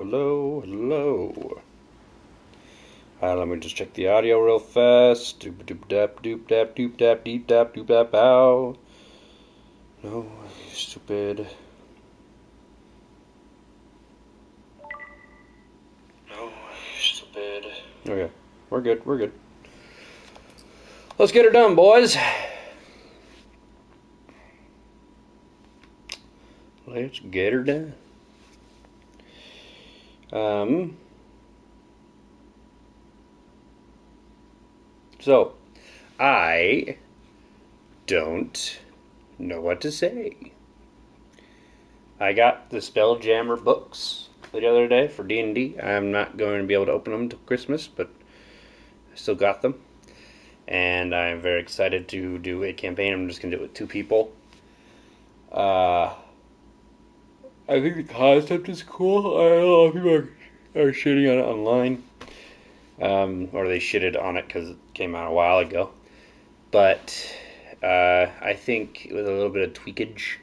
Hello, hello. Let me just check the audio real fast. Doop doop dap doop dap doop dap deep dap doop dap bow. No, you stupid. No, you stupid. Okay, we're good, we're good. Let's get her done, boys. Let's get her done. So, I don't know what to say. I got the Spelljammer books the other day for D&D. I'm not going to be able to open them till Christmas, but I still got them. And I'm very excited to do a campaign. I'm just going to do it with 2 people. I think the concept is cool. I don't know if people are shitting on it online. Or they shitted on it because it came out a while ago. But I think with a little bit of tweakage,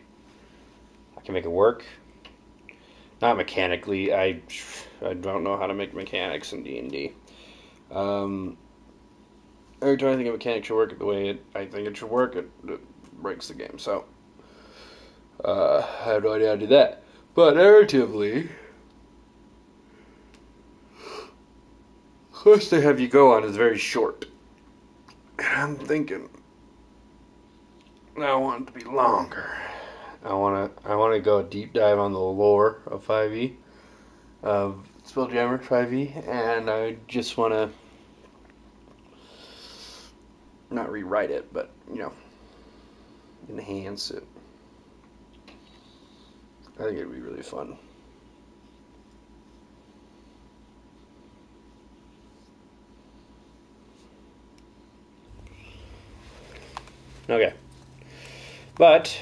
I can make it work. Not mechanically. I don't know how to make mechanics in D&D. Every time I think a mechanic should work the way I think it should work, it breaks the game. So I have no idea how to do that. But narratively, the quest they have you go on is very short. And I'm thinking I want it to be longer. I want to go deep dive on the lore of 5e, of Spelljammer 5e, and I just want to not rewrite it, but enhance it. I think it'd be really fun. Okay. But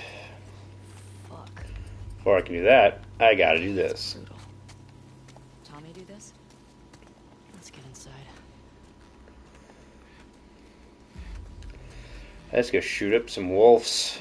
Fuck. before I can do that, I gotta do this. Brutal. Tommy do this? Let's get inside. Let's go shoot up some wolves.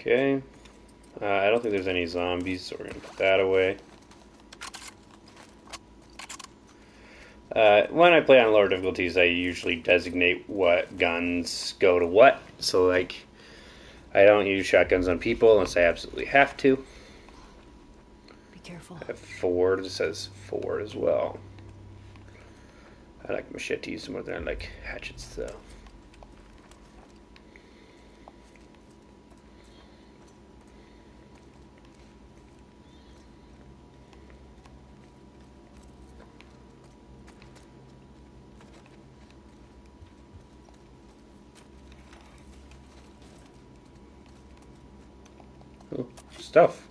Okay. I don't think there's any zombies, so we're going to put that away. When I play on lower difficulties, I usually designate what guns go to what. So, like, I don't use shotguns on people unless I absolutely have to. Be careful. I have Ford. It says Ford as well. I like machetes more than I like hatchets, though. Oh, stuff.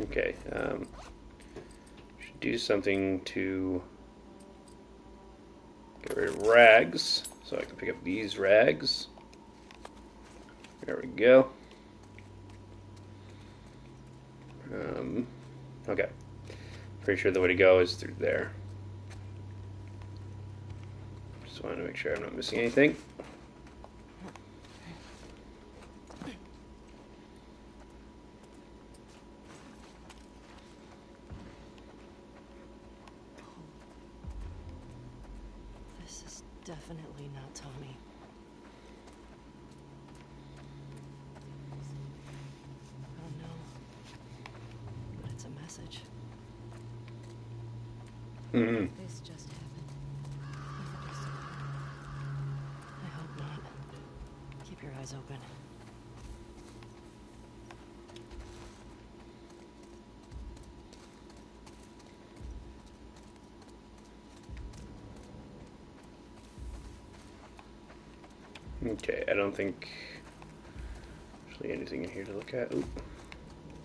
Okay. Should do something to get rid of rags, so I can pick up these rags. There we go. Okay. Pretty sure the way to go is through there. Just wanted to make sure I'm not missing anything. This is definitely not Tommy. Oh no. But it's a message. Mm-hmm. This just happened. I hope not. Keep your eyes open. Okay, I don't think there's really anything in here to look at. Oop.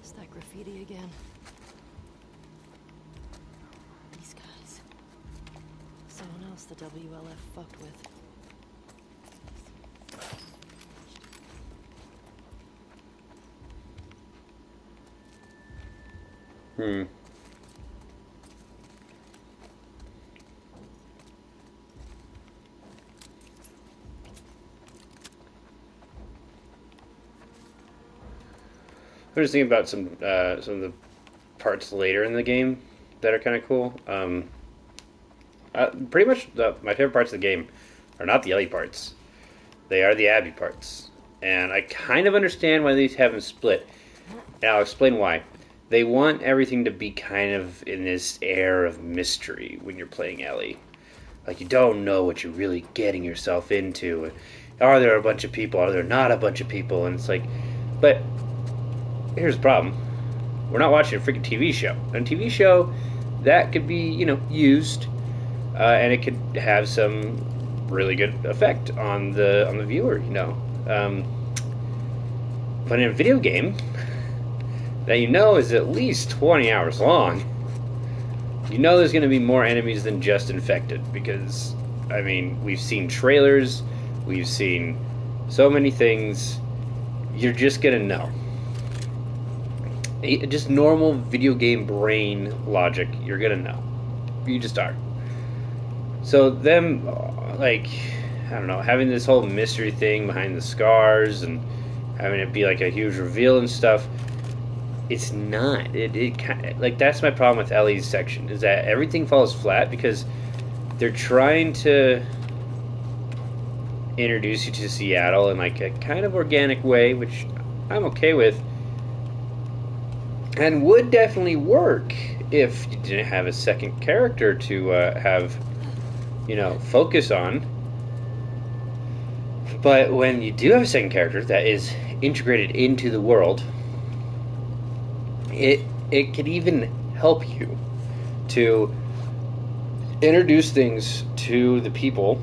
Is that graffiti again? These guys. Someone else the WLF fucked with. Hmm. I'm just thinking about some of the parts later in the game that are kind of cool. Pretty much my favorite parts of the game are not the Ellie parts; they are the Abby parts, and I kind of understand why these haven't split. And I'll explain why. They want everything to be kind of in this air of mystery when you're playing Ellie. Like, you don't know what you're really getting yourself into. Are there a bunch of people? Are there not a bunch of people? And it's like, but here's the problem. We're not watching a freaking TV show. On a TV show, that could be, used, and it could have some really good effect on the viewer. But in a video game that is at least 20 hours long, there's going to be more enemies than just infected, because, we've seen trailers, we've seen so many things, you're just going to know. Just normal video game brain logic, you're going to know. You just are. So them, I don't know, having this whole mystery thing behind the scars and having it be like a huge reveal and stuff, it's not. That's my problem with Ellie's section, is that everything falls flat because they're trying to introduce you to Seattle in a kind of organic way, which I'm okay with, and would definitely work if you didn't have a second character to have, focus on. But when you do have a second character that is integrated into the world, it could even help you to introduce things to the people.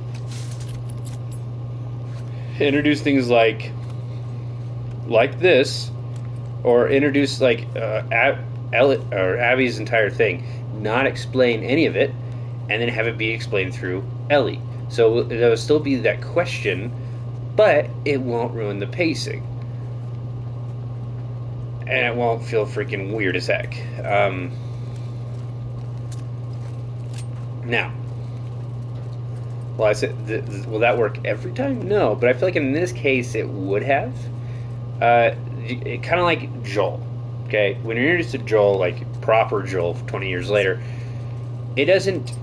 Introduce things like this, or introduce Abby's entire thing, not explain any of it, and then have it be explained through Ellie. So there will still be that question, but it won't ruin the pacing. And it won't feel freaking weird as heck. Now, well, I said, will that work every time? No, but I feel like in this case it would have. Kind of like Joel. Okay, when you're introduced to Joel, like proper Joel, 20 years later, it doesn't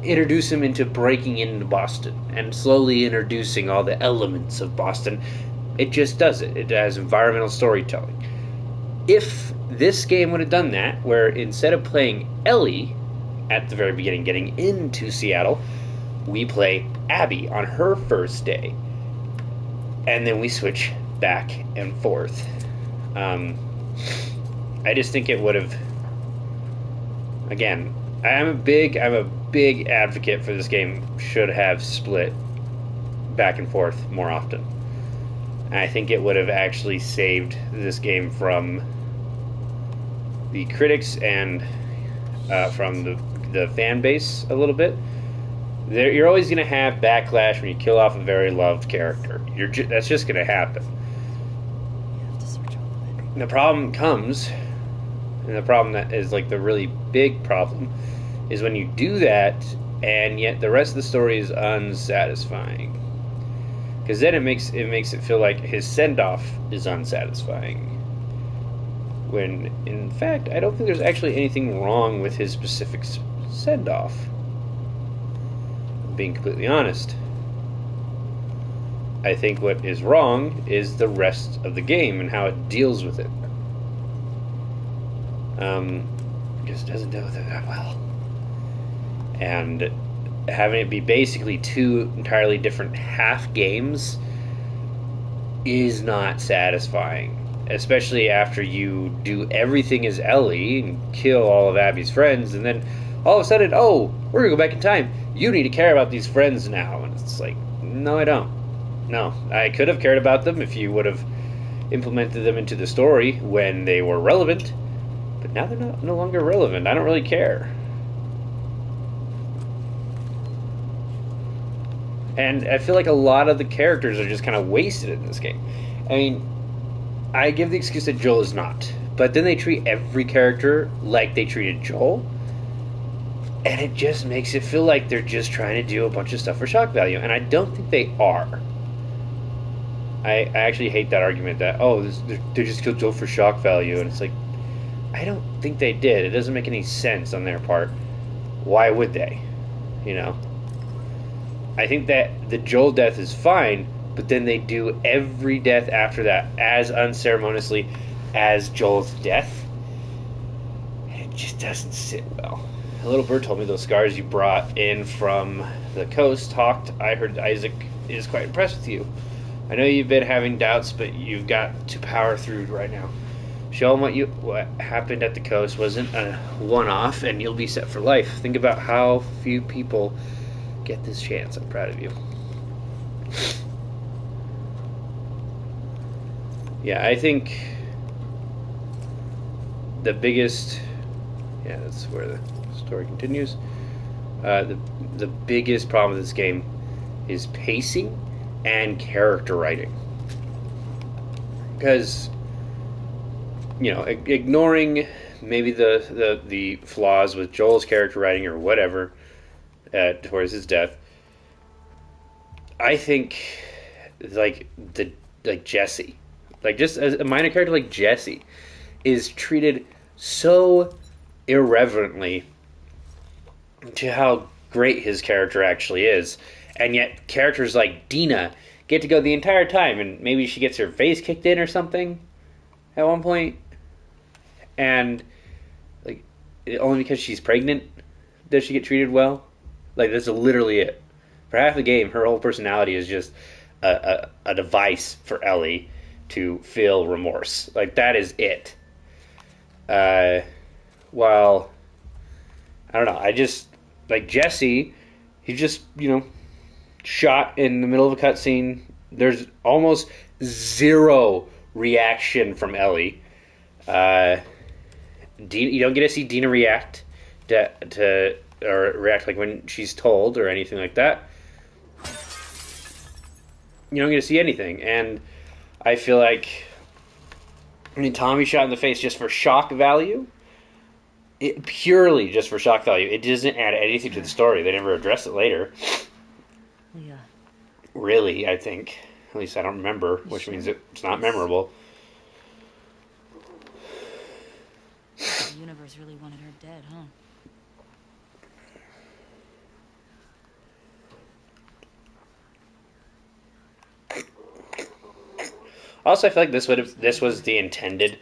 introduce him into breaking into Boston and slowly introducing all the elements of Boston. It just does it. It has environmental storytelling. If this game would have done that, where instead of playing Ellie at the very beginning, getting into Seattle, we play Abby on her first day, and then we switch back and forth. I just think it would have. Again, I'm a big advocate for this game. Should have split back and forth more often. I think it would have actually saved this game from the critics and from the fan base a little bit. You're always going to have backlash when you kill off a very loved character. That's just going to happen. You have to search all of it. And the problem comes, and the problem that is the really big problem, is when you do that, and yet the rest of the story is unsatisfying. Because then it makes it feel like his send-off is unsatisfying. When, in fact, I don't think there's actually anything wrong with his specific send-off. Being completely honest. I think what is wrong is the rest of the game and how it deals with it. Just doesn't deal with it that well. And having it be basically two entirely different half games is not satisfying. Especially after you do everything as Ellie and kill all of Abby's friends, and then all of a sudden, oh, we're gonna go back in time. You need to care about these friends now. And it's like, no, I don't. No, I could have cared about them if you would have implemented them into the story when they were relevant, but now they're no longer relevant. I don't really care. And I feel like a lot of the characters are just kind of wasted in this game. I mean, I give the excuse that Joel is not. But then they treat every character like they treated Joel. And it just makes it feel like they're just trying to do a bunch of stuff for shock value. And I don't think they are. I actually hate that argument that, oh, they just killed Joel for shock value. And it's like, I don't think they did. It doesn't make any sense on their part. Why would they? You know? I think that the Joel death is fine, but then they do every death after that as unceremoniously as Joel's death. And it just doesn't sit well. A little bird told me those scars you brought in from the coast talked. I heard Isaac is quite impressed with you. I know you've been having doubts, but you've got to power through right now. Show him what happened at the coast wasn't a one-off, and you'll be set for life. Think about how few people get this chance. I'm proud of you. Yeah, I think the biggest... Yeah, that's where the story continues. The biggest problem with this game is pacing and character writing. Because, you know, ignoring maybe the flaws with Joel's character writing or whatever towards his death, I think like Jesse, like just as a minor character like Jesse, is treated so irreverently to how great his character actually is, and yet characters like Dina get to go the entire time, and maybe she gets her face kicked in or something at one point, and like only because she's pregnant does she get treated well. Like, that's literally it. For half the game, her whole personality is just a device for Ellie to feel remorse. Like, that is it. While, I don't know, I just, like Jesse, he's just, you know, shot in the middle of a cutscene. There's almost zero reaction from Ellie. Dina, you don't get to see Dina react to or react like when she's told or anything like that. You don't get to see anything, and I feel like, I mean, Tommy shot in the face just for shock value. Purely just for shock value. It doesn't add anything to the story. They never address it later. Yeah. Really, I think. At least I don't remember, which means it's not memorable. The universe really wanted her dead, huh? Also, I feel like this was the intended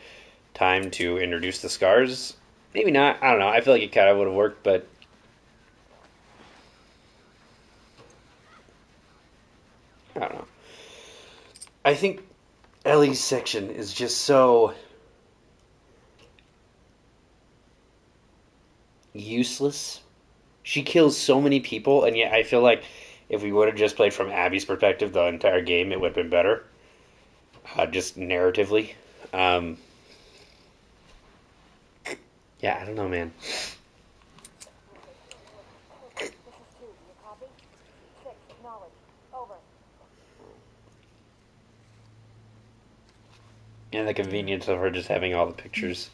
time to introduce the scars. Maybe not. I don't know. I feel like it kind of would have worked, but I don't know. I think Ellie's section is just so useless. She kills so many people, and yet I feel like if we would have just played from Abby's perspective the entire game, it would have been better. Just narratively. Yeah, I don't know, man. And the convenience of her just having all the pictures.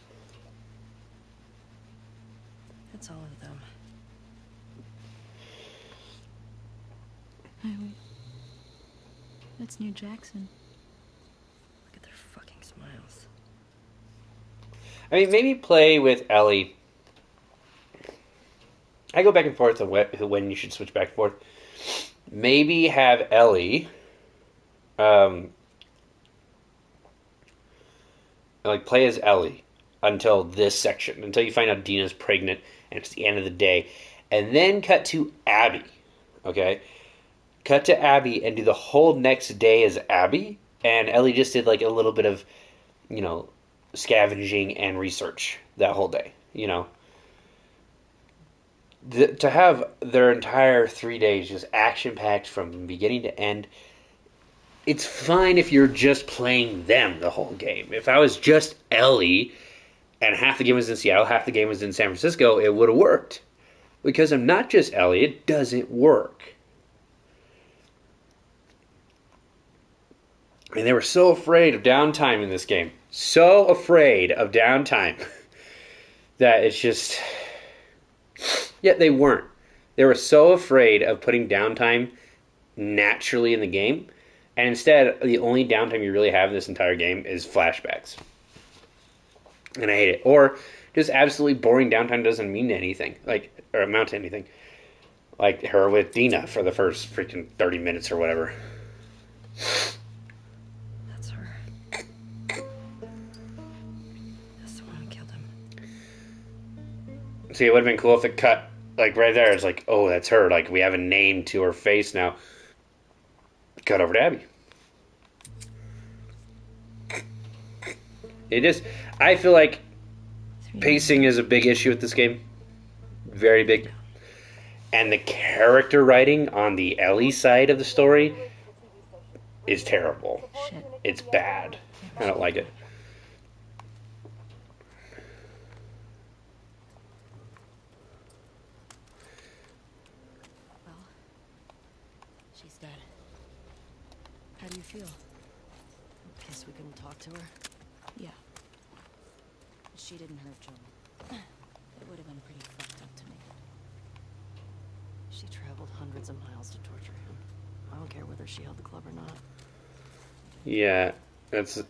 That's all of them. Hey, wait. That's New Jackson. Look at their fucking smiles. I mean, maybe play with Ellie. I go back and forth on when you should switch back and forth. Maybe have Ellie, like, play as Ellie until this section, until you find out Dina's pregnant and it's the end of the day, and then cut to Abby. Okay, cut to Abby and do the whole next day as Abby, and Ellie just did like a little bit of, you know, scavenging and research that whole day. You know, to have their entire 3 days just action packed from beginning to end. It's fine if you're just playing them the whole game. If I was just Ellie and half the game was in Seattle, half the game was in San Francisco, it would have worked. Because I'm not just Ellie, it doesn't work. And they were so afraid of downtime in this game. So afraid of downtime. That it's just... Yet they weren't. They were so afraid of putting downtime naturally in the game. And instead, the only downtime you really have in this entire game is flashbacks. And I hate it. Or just absolutely boring downtime doesn't mean anything. Like, or amount to anything. Like her with Dina for the first freaking 30 minutes or whatever. That's her. That's the one who killed him. See, it would have been cool if it cut, like, right there. It's like, oh, that's her. Like, we have a name to her face now. Cut over to Abby. It is. I feel like pacing is a big issue with this game. Very big. And the character writing on the Ellie side of the story is terrible. Shit. It's bad. I don't like it. Well, she's dead. How do you feel? Guess we couldn't talk to her. Yeah. She didn't hurt Joel. It would have been pretty fucked up to me. She traveled hundreds of miles to torture him. I don't care whether she held the club or not. Yeah, that's... Shit.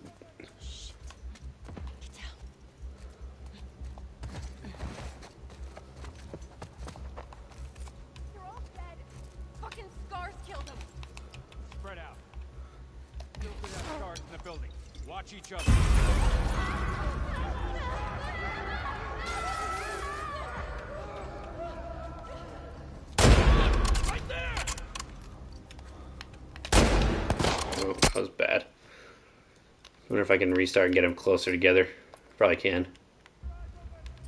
Get down. They're all dead. Fucking scars killed them. Spread out. Still could have scars in the building. Watch each other. Right there! Oh, that was bad. I wonder if I can restart and get them closer together. Probably can.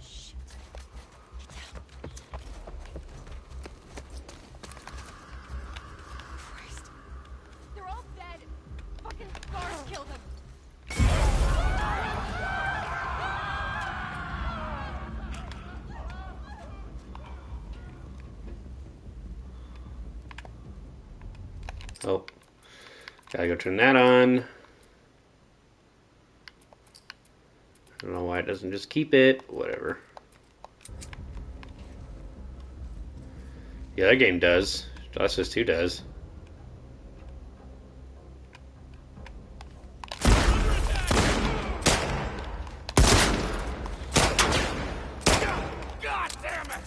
Shit. Christ. They're all dead. Fucking scars killed them. Oh. Gotta go turn that on. I don't know why it doesn't just keep it. Whatever. The other game does. Last of Us 2 does. God damn it!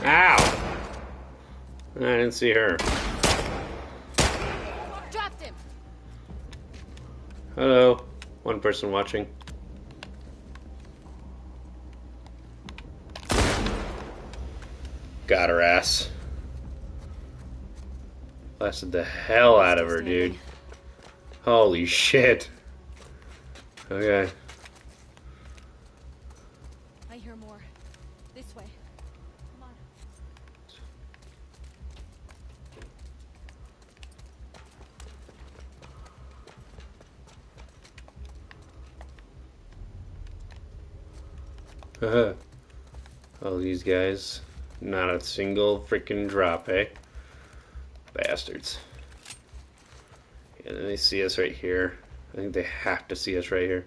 Ow! I didn't see her. Dropped him. Hello. One person watching. Got her ass. Blasted the hell out of her, dude. Holy shit. Okay. I hear more. This way. Come on. All these guys. Not a single freaking drop, eh? Bastards. Yeah, then they see us right here. I think they have to see us right here.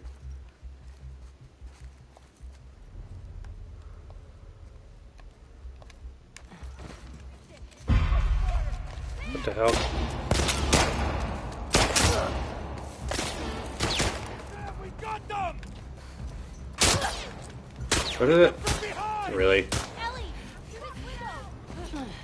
What the hell? We got them! What is it? From behind! Really? Ellie, through this window.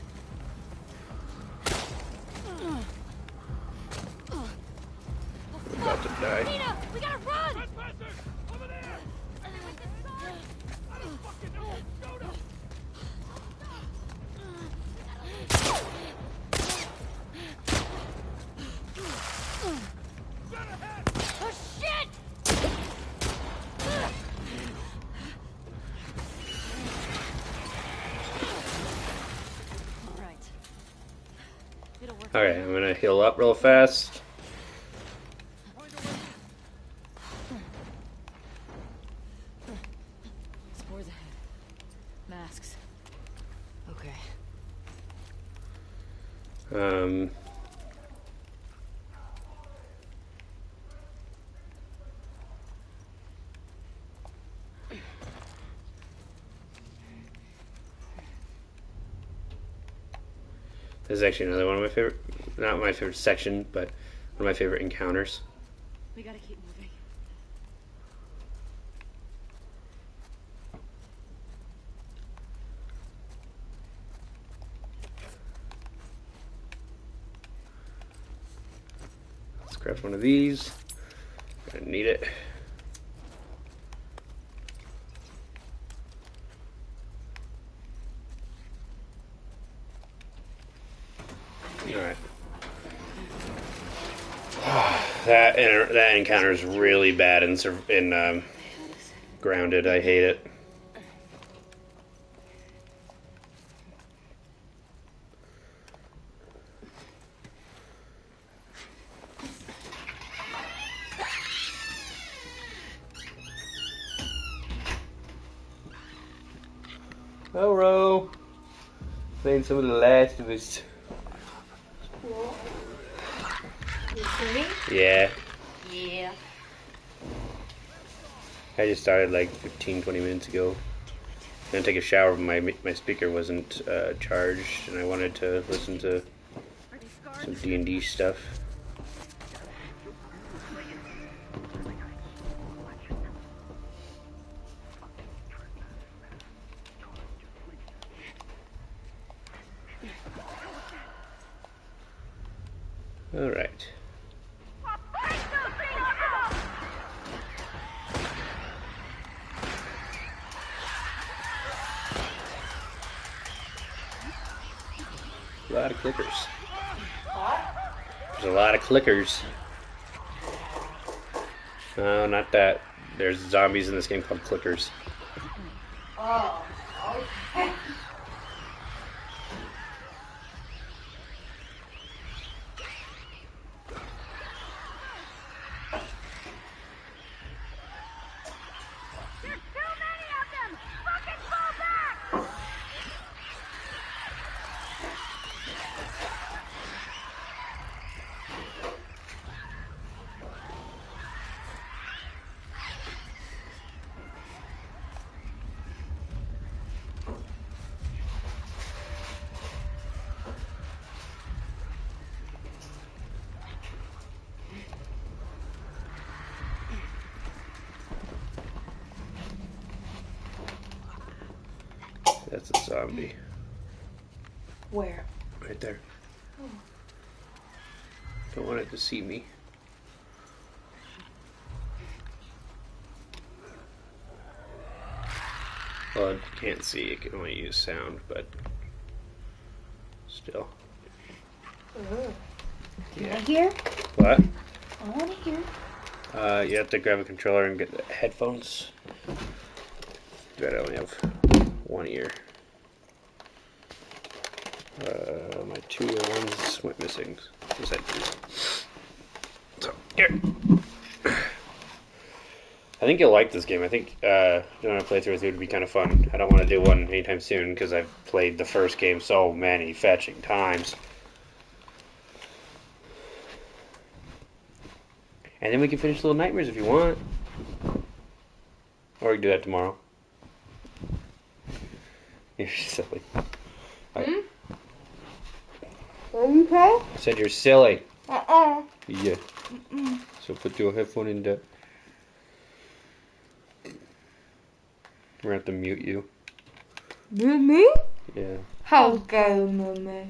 We're about to die. Nina, we gotta run. Trespassers! Over there! Everyone inside. I don't fucking know! Shoot them! Straight ahead! Oh shit! All right. It'll work. Okay, I'm gonna heal up real fast. Spores ahead. Masks. Okay. This is actually another one of my favorite, not my favorite section, but one of my favorite encounters. We gotta keep moving. Let's grab one of these. Gonna need it. Alright. That encounter is really bad in Grounded. I hate it. Hello. Playing some of The Last of Us. Yeah. Yeah. I just started like 15-20 minutes ago. I'm gonna take a shower, but my speaker wasn't charged, and I wanted to listen to some D&D stuff. All right. A lot of clickers. There's a lot of clickers. No, not that. There's zombies in this game called clickers. Oh, okay. There's too many of them! Fucking fall back! That's a zombie. Where? Right there. Don't want it to see me. Well, it can't see. It can only use sound, but still. Can I hear? What? I want to hear. You have to grab a controller and get the headphones. But I only have one ear. My two ear ones went missing. Just had two. So, here. I think you'll like this game. I think doing a playthrough with you would be kind of fun. I don't want to do one anytime soon because I've played the first game so many fetching times. And then we can finish Little Nightmares if you want. Or we can do that tomorrow. You're silly. Hmm? What did you say? I said you're silly. Uh-uh. Yeah. So put your headphone in there. We're gonna have to mute you. Me? Yeah. How dare you, me?